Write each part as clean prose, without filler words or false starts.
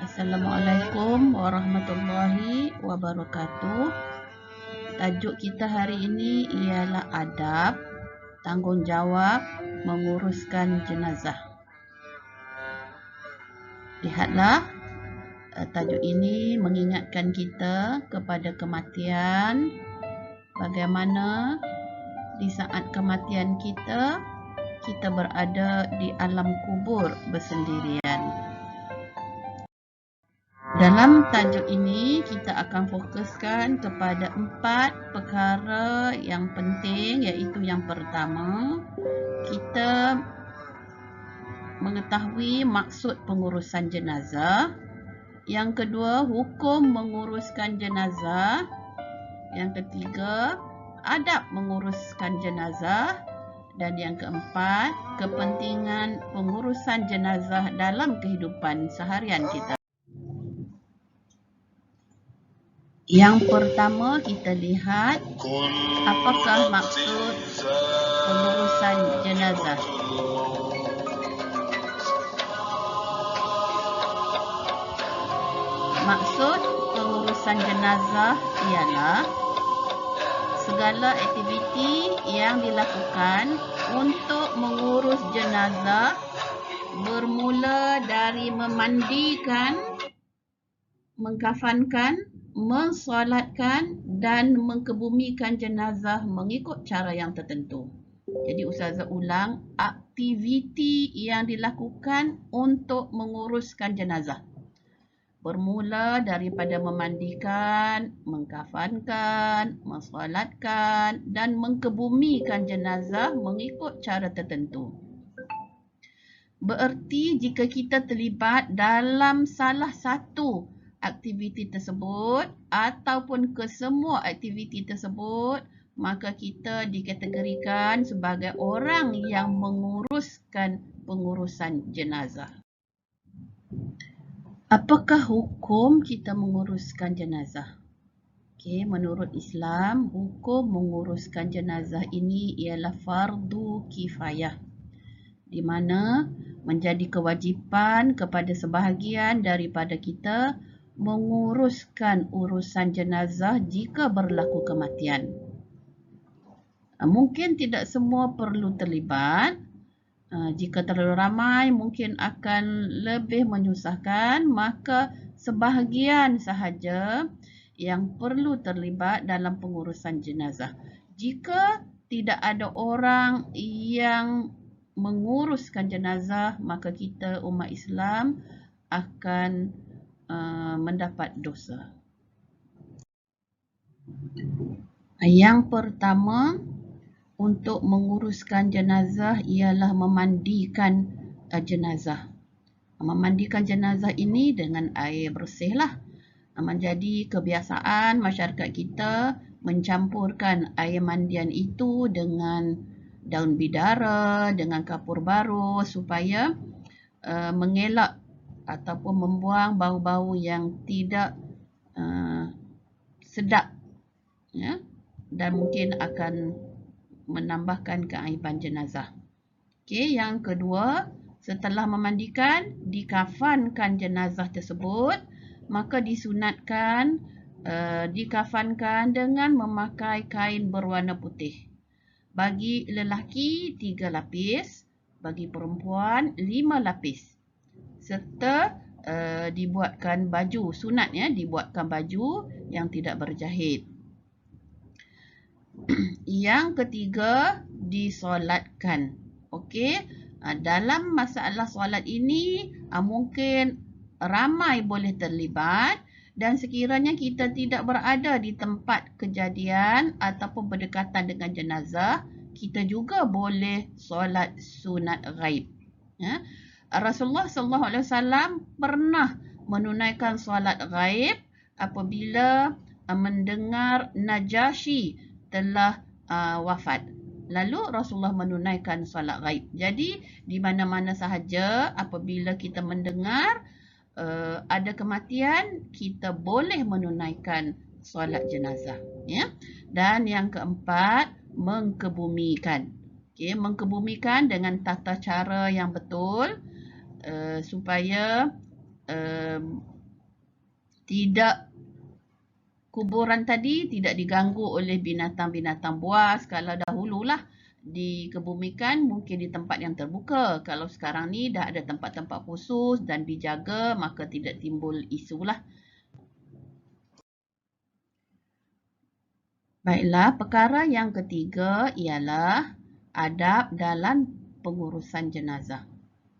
Assalamualaikum warahmatullahi wabarakatuh. Tajuk kita hari ini ialah adab tanggungjawab menguruskan jenazah. Lihatlah, tajuk ini mengingatkan kita kepada kematian, bagaimana di saat kematian kita berada di alam kubur bersendirian. Dalam tajuk ini, kita akan fokuskan kepada 4 perkara yang penting, iaitu yang pertama, kita mengetahui maksud pengurusan jenazah. Yang kedua, hukum menguruskan jenazah. Yang ketiga, adab menguruskan jenazah. Dan yang keempat, kepentingan pengurusan jenazah dalam kehidupan seharian kita. Yang pertama, kita lihat apakah maksud pengurusan jenazah. Maksud pengurusan jenazah ialah segala aktiviti yang dilakukan untuk mengurus jenazah bermula dari memandikan, mengkafankan, mensolatkan dan mengkebumikan jenazah mengikut cara yang tertentu. Jadi Ustazah ulang, aktiviti yang dilakukan untuk menguruskan jenazah. Bermula daripada memandikan, mengkafankan, mensolatkan dan mengkebumikan jenazah mengikut cara tertentu. Bererti jika kita terlibat dalam salah satu aktiviti tersebut ataupun kesemua aktiviti tersebut, maka kita dikategorikan sebagai orang yang menguruskan pengurusan jenazah. Apakah hukum kita menguruskan jenazah? Menurut Islam, hukum menguruskan jenazah ini ialah fardu kifayah, di mana menjadi kewajipan kepada sebahagian daripada kita menguruskan urusan jenazah jika berlaku kematian. Mungkin tidak semua perlu terlibat. Jika terlalu ramai mungkin akan lebih menyusahkan, maka sebahagian sahaja yang perlu terlibat dalam pengurusan jenazah. Jika tidak ada orang yang menguruskan jenazah, maka kita umat Islam akan mendapat dosa. Yang pertama, untuk menguruskan jenazah ialah memandikan jenazah. Memandikan jenazah ini dengan air bersih lah. Menjadi kebiasaan masyarakat kita mencampurkan air mandian itu dengan daun bidara, dengan kapur baru supaya mengelak ataupun membuang bau-bau yang tidak sedap, dan mungkin akan menambahkan keaiban jenazah. Yang kedua, setelah memandikan, dikafankan jenazah tersebut, maka disunatkan dikafankan dengan memakai kain berwarna putih. Bagi lelaki 3 lapis, bagi perempuan 5 lapis. Serta dibuatkan baju, sunat dibuatkan baju yang tidak berjahit. Yang ketiga, disolatkan. Dalam masalah solat ini mungkin ramai boleh terlibat, dan sekiranya kita tidak berada di tempat kejadian ataupun berdekatan dengan jenazah, kita juga boleh solat sunat ghaib. Rasulullah SAW pernah menunaikan solat ghaib apabila mendengar Najasyi telah wafat. Lalu Rasulullah menunaikan solat ghaib. Jadi di mana-mana sahaja apabila kita mendengar ada kematian, kita boleh menunaikan solat jenazah. Dan yang keempat, mengkebumikan. Mengkebumikan dengan tata cara yang betul supaya Tidak, kuburan tadi tidak diganggu oleh binatang-binatang buas. Kalau dahululah dikebumikan mungkin di tempat yang terbuka. Kalau sekarang ni dah ada tempat-tempat khusus dan dijaga, maka tidak timbul isu lah. Baiklah, perkara yang ketiga ialah adab dalam pengurusan jenazah.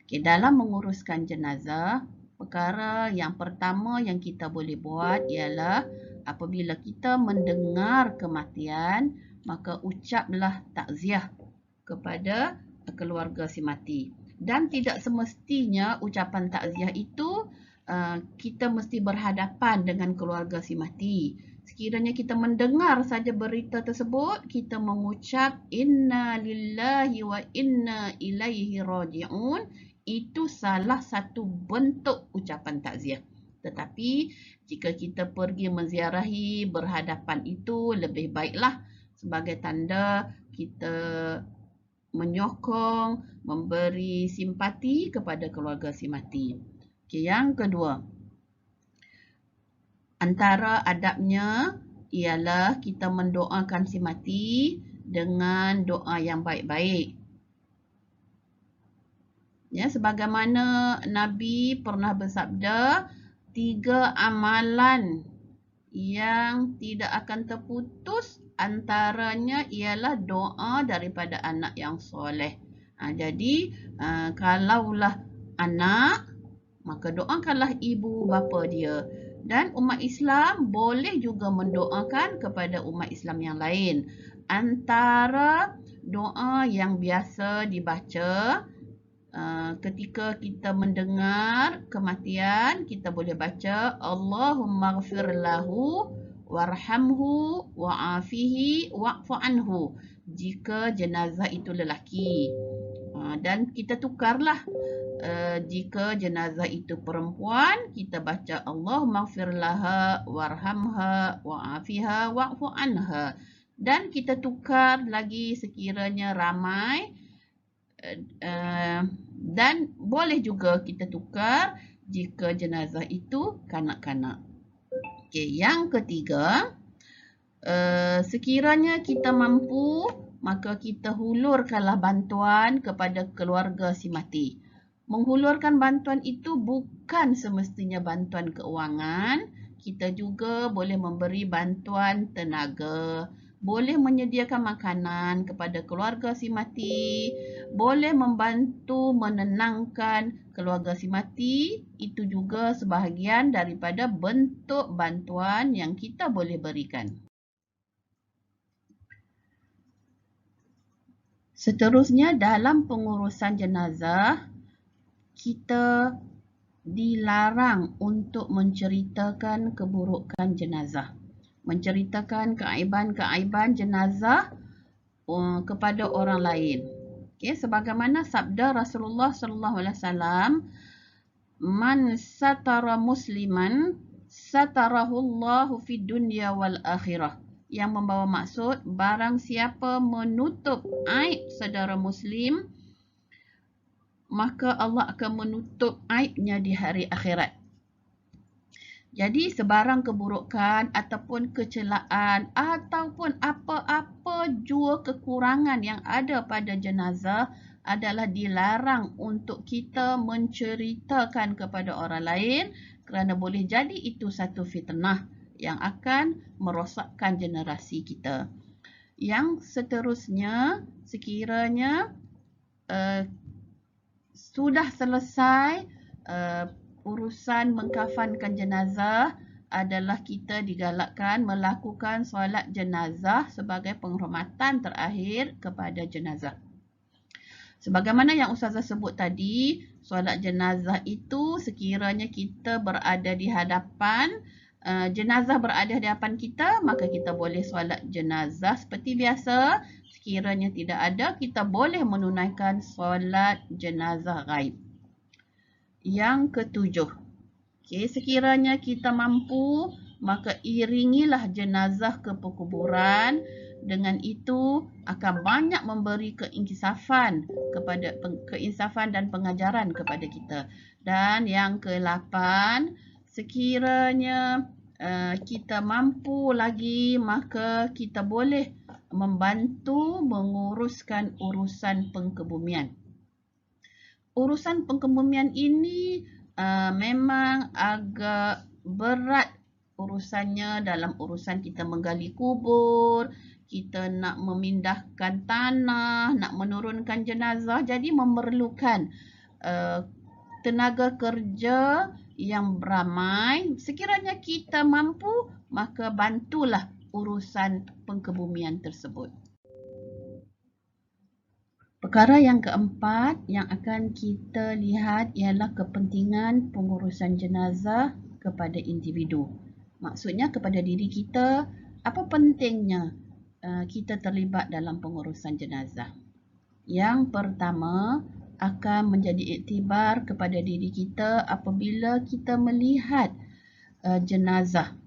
Okay, dalam menguruskan jenazah, perkara yang pertama yang kita boleh buat ialah apabila kita mendengar kematian, maka ucaplah takziah kepada keluarga si mati. Dan tidak semestinya ucapan takziah itu kita mesti berhadapan dengan keluarga si mati. Sekiranya kita mendengar saja berita tersebut, kita mengucap inna lillahi wa inna ilaihi raji'un, itu salah satu bentuk ucapan takziah. Tetapi jika kita pergi menziarahi berhadapan, itu lebih baiklah sebagai tanda kita menyokong, memberi simpati kepada keluarga si mati. Okay, yang kedua, antara adabnya ialah kita mendoakan si mati dengan doa yang baik-baik. Ya, sebagaimana Nabi pernah bersabda, 3 amalan yang tidak akan terputus antaranya ialah doa daripada anak yang soleh. Jadi, kalaulah anak, maka doakanlah ibu bapa dia. Dan umat Islam boleh juga mendoakan kepada umat Islam yang lain. Antara doa yang biasa dibaca ketika kita mendengar kematian, kita boleh baca Allahumma ghafir lahu warhamhu wa'afihi wa'fu anhu jika jenazah itu lelaki. Dan kita tukarlah, jika jenazah itu perempuan, kita baca Allahumma ghafir laha warhamha wa'afiha wa'fu anha. Dan kita tukar lagi sekiranya ramai, dan boleh juga kita tukar jika jenazah itu kanak-kanak. Okay, yang ketiga, sekiranya kita mampu, maka kita hulurkanlah bantuan kepada keluarga si mati. Menghulurkan bantuan itu bukan semestinya bantuan keuangan, kita juga boleh memberi bantuan tenaga, boleh menyediakan makanan kepada keluarga si mati, boleh membantu menenangkan keluarga si mati. Itu juga sebahagian daripada bentuk bantuan yang kita boleh berikan. Seterusnya, dalam pengurusan jenazah, kita dilarang untuk menceritakan keburukan jenazah, menceritakan keaiban-keaiban jenazah kepada orang lain. Okay, sebagaimana sabda Rasulullah SAW, man satara musliman satarahullahu fid dunya wal akhirah, yang membawa maksud barang siapa menutup aib saudara muslim, maka Allah akan menutup aibnya di hari akhirat. Jadi sebarang keburukan ataupun kecelaan ataupun apa-apa jua kekurangan yang ada pada jenazah adalah dilarang untuk kita menceritakan kepada orang lain, kerana boleh jadi itu satu fitnah yang akan merosakkan generasi kita. Yang seterusnya, sekiranya sudah selesai urusan mengkafankan jenazah, adalah kita digalakkan melakukan solat jenazah sebagai penghormatan terakhir kepada jenazah. Sebagaimana yang Ustazah sebut tadi, solat jenazah itu sekiranya kita berada di hadapan, jenazah berada di hadapan kita, maka kita boleh solat jenazah seperti biasa. Sekiranya tidak ada, kita boleh menunaikan solat jenazah ghaib. Yang ketujuh, okay, sekiranya kita mampu, maka iringilah jenazah ke perkuburan. Dengan itu akan banyak memberi keinsafan dan pengajaran kepada kita. Dan yang ke-8, sekiranya kita mampu lagi, maka kita boleh membantu menguruskan urusan pengkebumian. Urusan pengkebumian ini memang agak berat urusannya dalam urusan kita menggali kubur, kita nak memindahkan tanah, nak menurunkan jenazah, jadi memerlukan tenaga kerja yang ramai. Sekiranya kita mampu, maka bantulah urusan pengkebumian tersebut. Perkara yang keempat yang akan kita lihat ialah kepentingan pengurusan jenazah kepada individu. Maksudnya kepada diri kita, apa pentingnya kita terlibat dalam pengurusan jenazah. Yang pertama, akan menjadi iktibar kepada diri kita apabila kita melihat jenazah.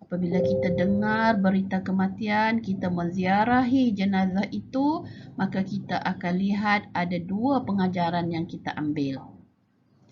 Apabila kita dengar berita kematian, kita menziarahi jenazah itu, maka kita akan lihat ada dua pengajaran yang kita ambil.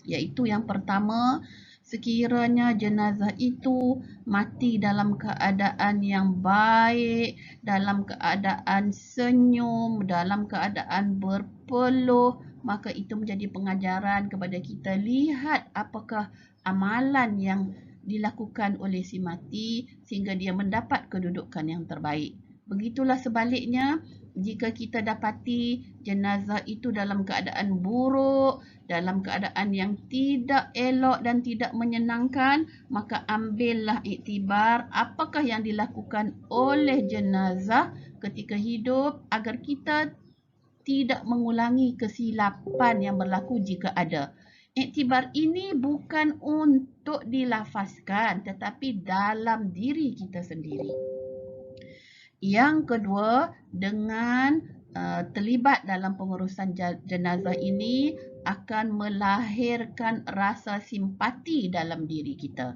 Iaitu yang pertama, sekiranya jenazah itu mati dalam keadaan yang baik, dalam keadaan senyum, dalam keadaan berpeluh, maka itu menjadi pengajaran kepada kita. Lihat apakah amalan yang dilakukan oleh si mati sehingga dia mendapat kedudukan yang terbaik. Begitulah sebaliknya, jika kita dapati jenazah itu dalam keadaan buruk, dalam keadaan yang tidak elok dan tidak menyenangkan, maka ambillah iktibar apakah yang dilakukan oleh jenazah ketika hidup agar kita tidak mengulangi kesilapan yang berlaku jika ada. Iktibar ini bukan untuk dilafazkan tetapi dalam diri kita sendiri. Yang kedua, dengan terlibat dalam pengurusan jenazah ini akan melahirkan rasa simpati dalam diri kita.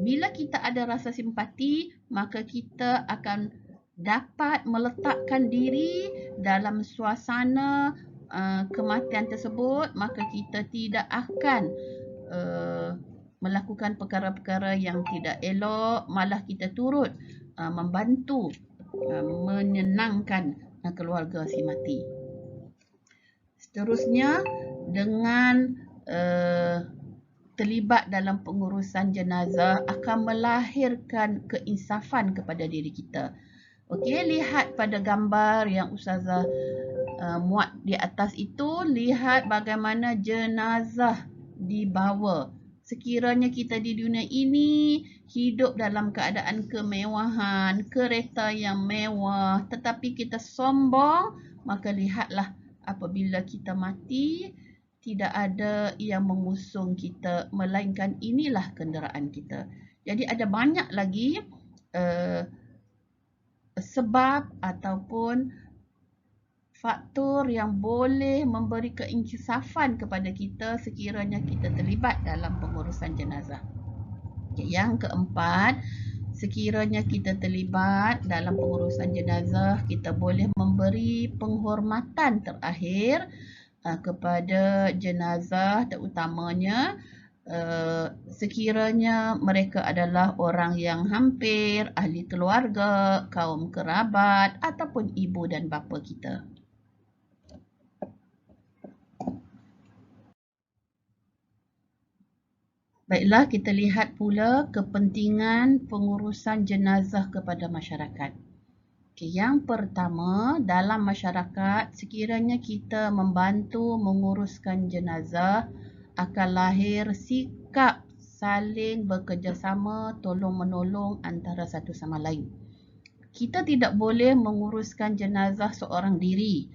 Bila kita ada rasa simpati, maka kita akan dapat meletakkan diri dalam suasana kematian tersebut, maka kita tidak akan melakukan perkara-perkara yang tidak elok, malah kita turut membantu menyenangkan keluarga si mati. Seterusnya, dengan terlibat dalam pengurusan jenazah akan melahirkan keinsafan kepada diri kita. Okey, lihat pada gambar yang Ustazah muat di atas itu, lihat bagaimana jenazah dibawa. Sekiranya kita di dunia ini hidup dalam keadaan kemewahan, kereta yang mewah, tetapi kita sombong, maka lihatlah apabila kita mati, tidak ada yang mengusung kita, melainkan inilah kenderaan kita. Jadi ada banyak lagi sebab ataupun faktor yang boleh memberi keinsafan kepada kita sekiranya kita terlibat dalam pengurusan jenazah. Yang keempat, sekiranya kita terlibat dalam pengurusan jenazah, kita boleh memberi penghormatan terakhir kepada jenazah, terutamanya sekiranya mereka adalah orang yang hampir, ahli keluarga, kaum kerabat ataupun ibu dan bapa kita. Baiklah, kita lihat pula kepentingan pengurusan jenazah kepada masyarakat. Okay, yang pertama, dalam masyarakat, sekiranya kita membantu menguruskan jenazah, akan lahir sikap saling bekerjasama, tolong-menolong antara satu sama lain. Kita tidak boleh menguruskan jenazah seorang diri.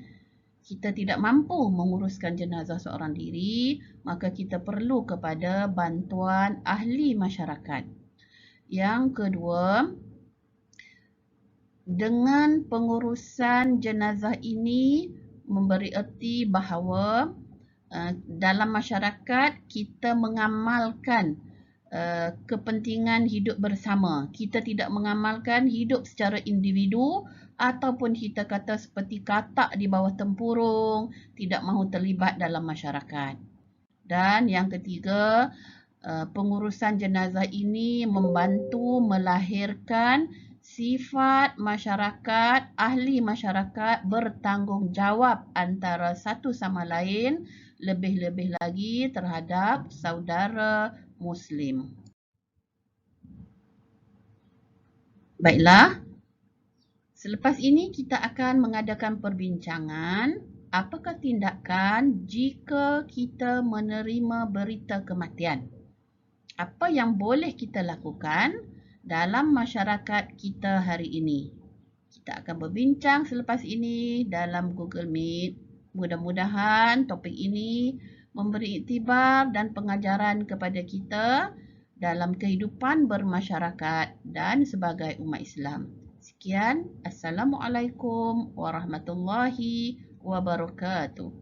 Kita tidak mampu menguruskan jenazah seorang diri, maka kita perlu kepada bantuan ahli masyarakat. Yang kedua, dengan pengurusan jenazah ini memberi erti bahawa dalam masyarakat kita mengamalkan kepentingan hidup bersama. Kita tidak mengamalkan hidup secara individu ataupun kita kata seperti katak di bawah tempurung, tidak mahu terlibat dalam masyarakat. Dan yang ketiga, pengurusan jenazah ini membantu melahirkan sifat masyarakat, ahli masyarakat bertanggungjawab antara satu sama lain, lebih-lebih lagi terhadap saudara Muslim. Baiklah, selepas ini kita akan mengadakan perbincangan. Apakah tindakan jika kita menerima berita kematian? Apa yang boleh kita lakukan dalam masyarakat kita hari ini? Kita akan berbincang selepas ini dalam Google Meet. Mudah-mudahan topik ini memberi iktibar dan pengajaran kepada kita dalam kehidupan bermasyarakat dan sebagai umat Islam. Sekian, Assalamualaikum warahmatullahi wabarakatuh.